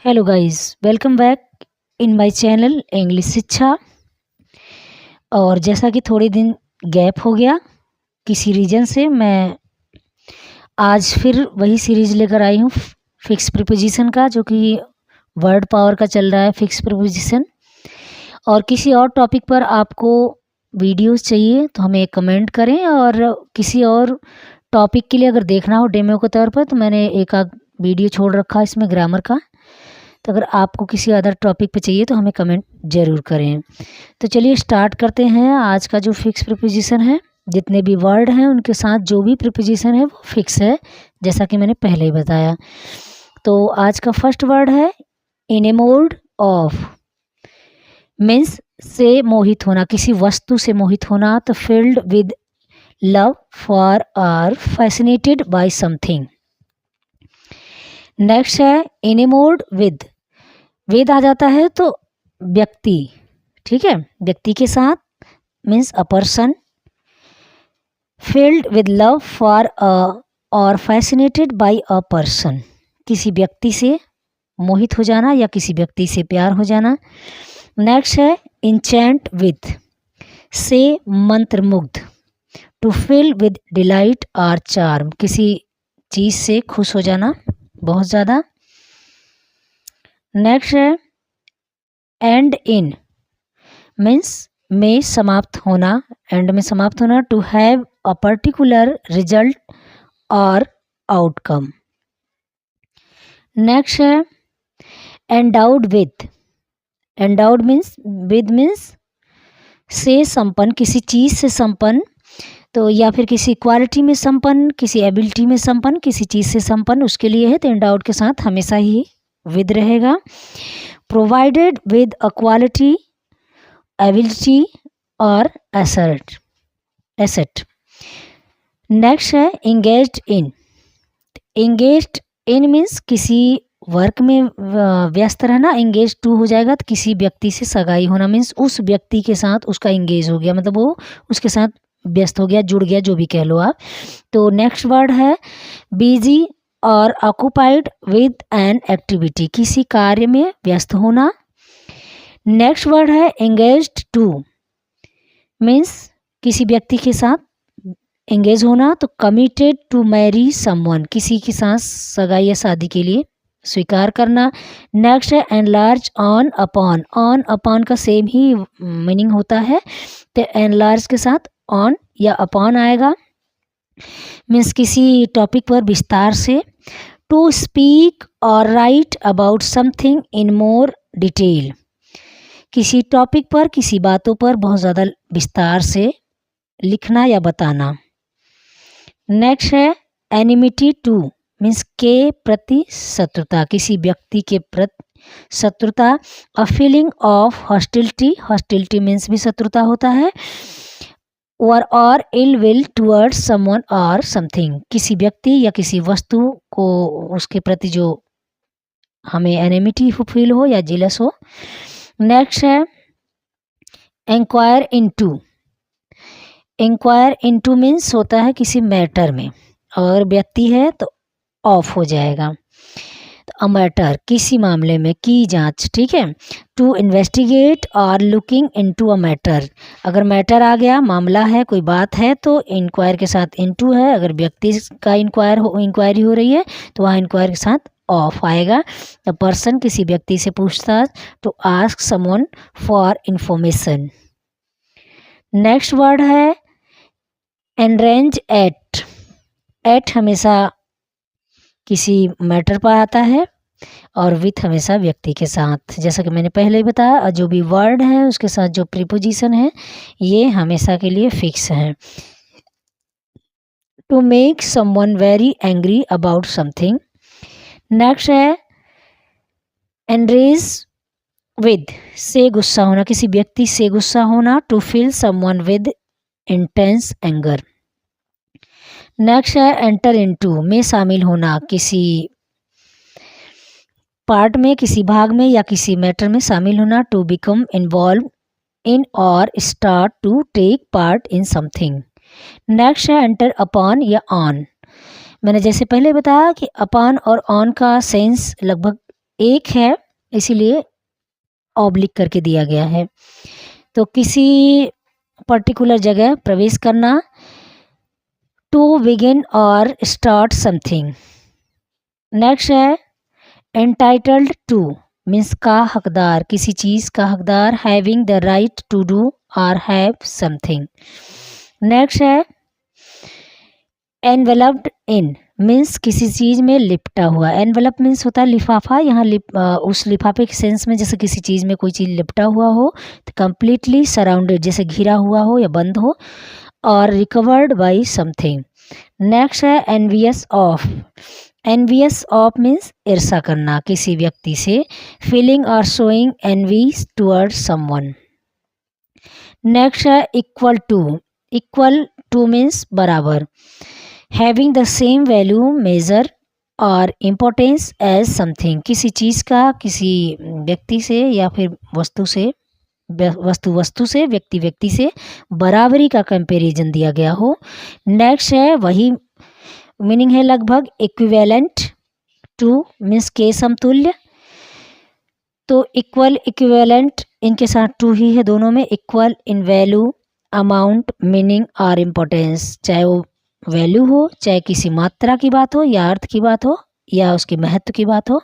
Hello guys, welcome back in my channel English शिक्षा। और जैसा कि थोड़े दिन गैप हो गया किसी रीज़न से, मैं आज फिर वही सीरीज़ लेकर आई हूँ फिक्स प्रीपोजिशन का, जो कि वर्ड पावर का चल रहा है फिक्स प्रीपोजिशन। और किसी और टॉपिक पर आपको वीडियोस चाहिए तो हमें कमेंट करें, और किसी और टॉपिक के लिए अगर देखना हो डेमो के तौर पर तो मैंने एक आध वीडियो छोड़ रखा है इसमें ग्रामर का। तो अगर आपको किसी अदर टॉपिक पे चाहिए तो हमें कमेंट ज़रूर करें। तो चलिए स्टार्ट करते हैं। आज का जो फिक्स प्रीपोजिशन है, जितने भी वर्ड हैं उनके साथ जो भी प्रीपोजिशन है वो फिक्स है, जैसा कि मैंने पहले ही बताया। तो आज का फर्स्ट वर्ड है इनेमोर्ड ऑफ, मीन्स से मोहित होना, किसी वस्तु से मोहित होना। तो फिल्ड विद लव फॉर और फैसिनेटेड बाय समथिंग। नेक्स्ट है इनेमोर्ड विद आ जाता है तो व्यक्ति, ठीक है, व्यक्ति के साथ, means a person. Filled with love for a और फैसिनेटेड बाय अ पर्सन, किसी व्यक्ति से मोहित हो जाना या किसी व्यक्ति से प्यार हो जाना। नेक्स्ट है इंचेंट विद, से मंत्रमुग्ध। टू फिल विद डिलाइट और चार्म, किसी चीज़ से खुश हो जाना बहुत ज़्यादा। नेक्स्ट है एंड इन, मीन्स में समाप्त होना, एंड में समाप्त होना। To have a particular result और आउटकम। नेक्स्ट है endowed with, endowed means with means से संपन्न, किसी चीज़ से संपन्न। तो या फिर किसी क्वालिटी में संपन्न, किसी एबिलिटी में संपन्न, किसी चीज़ से संपन्न, उसके लिए है। तो एंडाउड के साथ हमेशा ही विद रहेगा। Provided with a quality, ability और एसेट। नेक्स्ट है इंगेज्ड इन, इंगेज्ड इन मीन्स किसी वर्क में व्यस्त रहना। इंगेज टू हो जाएगा तो किसी व्यक्ति से सगाई होना, मीन्स उस व्यक्ति के साथ उसका इंगेज हो गया, मतलब वो उसके साथ व्यस्त हो गया, जुड़ गया, जो भी कह लो आप। तो नेक्स्ट वर्ड है बिजी और ऑक्युपाइड विद एन एक्टिविटी, किसी कार्य में व्यस्त होना। नेक्स्ट वर्ड है एंगेज्ड टू, मीन्स किसी व्यक्ति के साथ एंगेज होना। तो कमिटेड टू मैरी समवन, किसी के साथ सगाई या शादी के लिए स्वीकार करना। नेक्स्ट है enlarge on upon, on upon का सेम ही मीनिंग होता है, तो एनलार्ज के साथ ऑन या अपॉन आएगा, मीन्स किसी टॉपिक पर विस्तार से। टू स्पीक और right about something in more detail, किसी टॉपिक पर, किसी बातों पर बहुत ज़्यादा विस्तार से लिखना या बताना। नेक्स्ट है एनिमिटी टू, मीन्स के प्रति शत्रुता, किसी व्यक्ति के प्रति शत्रुता। A feeling of hostility, hostility means भी शत्रुता होता है। और इल विल टूवर्ड्स समवन और समथिंग, किसी व्यक्ति या किसी वस्तु को, उसके प्रति जो हमें एनिमिटी फील हो या जेलस हो। नेक्स्ट है inquire into, inquire into means होता है किसी मैटर में, और व्यक्ति है तो ऑफ हो जाएगा। तो अ मैटर, किसी मामले में की जांच, ठीक है। टू इन्वेस्टिगेट और लुकिंग इनटू अ मैटर, अगर मैटर आ गया, मामला है, कोई बात है, तो इंक्वायर के साथ इनटू है। अगर व्यक्ति का इंक्वायरी हो रही है तो वहाँ इंक्वायर के साथ ऑफ आएगा। द पर्सन, किसी व्यक्ति से पूछताछ। To ask someone for information. Next word है एनरेंज एट, एट हमेशा किसी मैटर पर आता है, और विथ हमेशा व्यक्ति के साथ, जैसा कि मैंने पहले ही बताया। और जो भी वर्ड है उसके साथ जो प्रीपोजिशन है ये हमेशा के लिए फिक्स है। To make someone very angry about something. Next है एनरेज विद, से गुस्सा होना, किसी व्यक्ति से गुस्सा होना। To feel someone with intense anger. Next है एंटर इनटू, में शामिल होना, किसी पार्ट में, किसी भाग में या किसी मैटर में शामिल होना। टू बिकम इन्वॉल्व इन और start to take part in something. Next है एंटर अपॉन या ऑन, मैंने जैसे पहले बताया कि अपॉन और ऑन का सेंस लगभग एक है, इसीलिए ऑब्लिक करके दिया गया है। तो किसी पर्टिकुलर जगह प्रवेश करना, टू बिगिन और स्टार्ट समथिंग। नेक्स्ट है एंटाइटल्ड टू मीन्स का हकदार, किसी चीज़ का हकदार। Having the right to do और हैव समथिंग। नेक्स्ट है एनवेलप्ड इन मीन्स किसी चीज़ में लिपटा हुआ। एनवेलप मीन्स होता है लिफाफा, यहाँ उस लिफाफे के सेंस में जैसे किसी चीज़ में कोई चीज़ लिपटा हुआ हो, तो कम्प्लीटली सराउंडेड जैसे घिरा हुआ हो या बंद हो, और रिकवर्ड बाई समथिंग। नेक्स्ट है envious of. Envious of means ईर्षा करना किसी व्यक्ति से। फीलिंग और showing envy toward someone. Next है equal to. Equal to means बराबर। Having the same value, measure और इम्पोर्टेंस एज समथिंग, किसी चीज़ का किसी व्यक्ति से या फिर वस्तु से, वस्तु से, व्यक्ति से बराबरी का कंपैरिजन दिया गया हो। नेक्स्ट है वही मीनिंग है लगभग। इक्विवेलेंट टू मीन्स के समतुल्य। तो इक्वल, इक्विवेलेंट इनके साथ टू ही है दोनों में। Equal in value, amount, meaning और इम्पोर्टेंस, चाहे वो वैल्यू हो, चाहे किसी मात्रा की बात हो या अर्थ की बात हो या उसके महत्व की बात हो,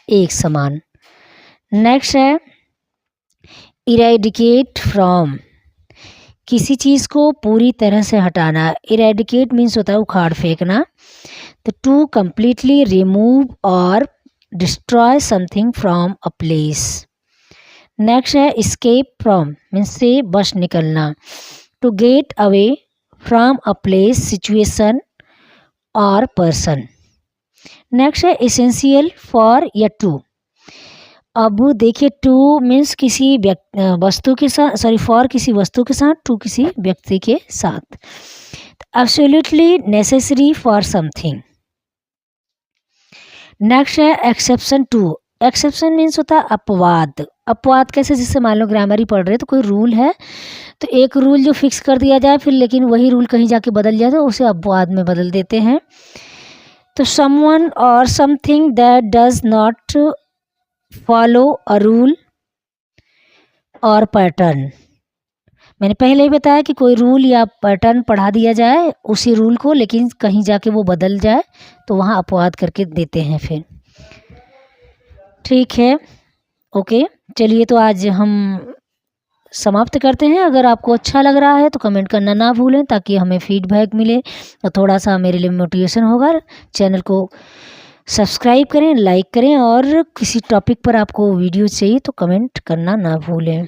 एक समान। नेक्स्ट है इरेडिकेट फ्रॉम, किसी चीज़ को पूरी तरह से हटाना। इरेडिकेट मीन्स होता है उखाड़ फेंकना। तो टू कम्प्लीटली रिमूव और destroy something from a place. Next है एस्केप फ्रॉम मीन्स से बच निकलना। To get away from a place, situation और पर्सन। नेक्स्ट है एसेंशियल फॉर या टू। अब देखिए टू मीन्स किसी वस्तु के साथ, सॉरी फॉर किसी वस्तु के साथ, टू किसी व्यक्ति के साथ। Absolutely necessary for something. Next है एक्सेप्शन टू। एक्सेप्शन मीन्स होता है अपवाद। अपवाद कैसे, जैसे मान लो ग्रामर ही पढ़ रहे तो कोई रूल है, तो एक रूल जो फिक्स कर दिया जाए फिर लेकिन वही रूल कहीं जाके बदल जाए तो उसे अपवाद में बदल देते हैं। तो समवन और something that does not follow a rule और पैटर्न। मैंने पहले ही बताया कि कोई रूल या पैटर्न पढ़ा दिया जाए उसी रूल को, लेकिन कहीं जाके वो बदल जाए तो वहाँ अपवाद करके देते हैं फिर। ठीक है, ओके, चलिए तो आज हम समाप्त करते हैं। अगर आपको अच्छा लग रहा है तो कमेंट करना ना भूलें ताकि हमें फीडबैक मिले और थोड़ा सा मेरे लिए मोटिवेशन होगा। चैनल को सब्सक्राइब करें, लाइक करें और किसी टॉपिक पर आपको वीडियो चाहिए तो कमेंट करना ना भूलें।